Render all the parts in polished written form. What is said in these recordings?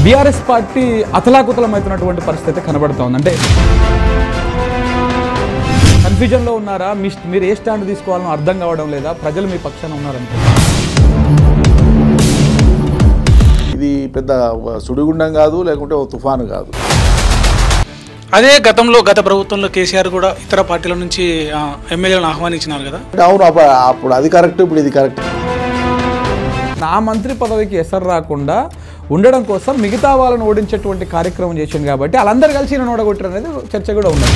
BRS party అతలాకుతలమవుతున్నటువంటి పరిస్థితి కనబడుతోంది. అంటే కన్ఫ్యూజన్లో ఉన్నారా? మీరు ఏ స్టాండ్ తీసుకోవాలో అర్థం కావడం లేదా? ప్రజలు మీ పక్షాన ఉన్నారంటే ఇది పెద్ద సుడిగుండం కాదు, లేకుంటే ఓ తుఫాను కాదు. అదే గత ప్రభుత్వంలో కేసీఆర్ కూడా ఇతర పార్టీల నుంచి ఎమ్మెల్యేలను ఆహ్వానించినారు కదా. అవును, అప్పుడు అది కరెక్ట్, ఇప్పుడు ఇది కరెక్ట్. నా మంత్రి పదవికి ఎసరు రాకుండా ఉండడం కోసం మిగతా వాళ్ళని ఓడించేటువంటి కార్యక్రమం చేసింది కాబట్టి వాళ్ళందరూ కలిసి నేను ఓడగొట్టారు అనేది చర్చ కూడా ఉన్నది.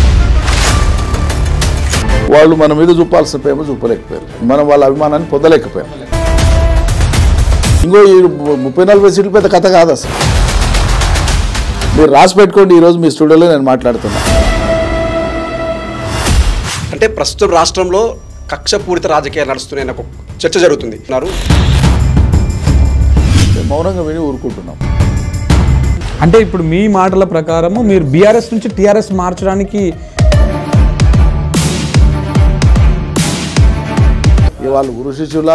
వాళ్ళు మన మీద చూపాల్సిన ప్రేమ చూపలేకపోయారు, మనం వాళ్ళ అభిమానాన్ని పొందలేకపోయాం. ఇంకో 30-40 సీట్లు పెద్ద కథ కాదు అసలు. మీరు రాసి పెట్టుకోండి, ఈరోజు మీ స్టూడియోలో నేను మాట్లాడుతున్నా. అంటే ప్రస్తుతం రాష్ట్రంలో కక్షపూరిత రాజకీయాలు నడుస్తున్నాయని ఒక చర్చ జరుగుతుంది. మౌనంగా విని ఊరుకుంటున్నాం. అంటే ఇప్పుడు మీ మాటల ప్రకారము మీరు బీఆర్ఎస్ నుంచి టీఆర్ఎస్ మార్చడానికి వాళ్ళు గురు శిష్యుల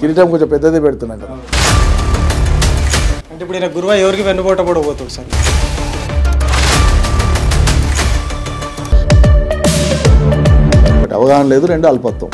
కిరీటం కొంచెం పెద్దదే పెడుతున్నాం కదా. అంటే ఇప్పుడు ఈయన గురువా ఎవరికి వెన్నుపోటపడబోతుంది సార్? ఒకటి అవగాహన లేదు, రెండు అల్పత్వం.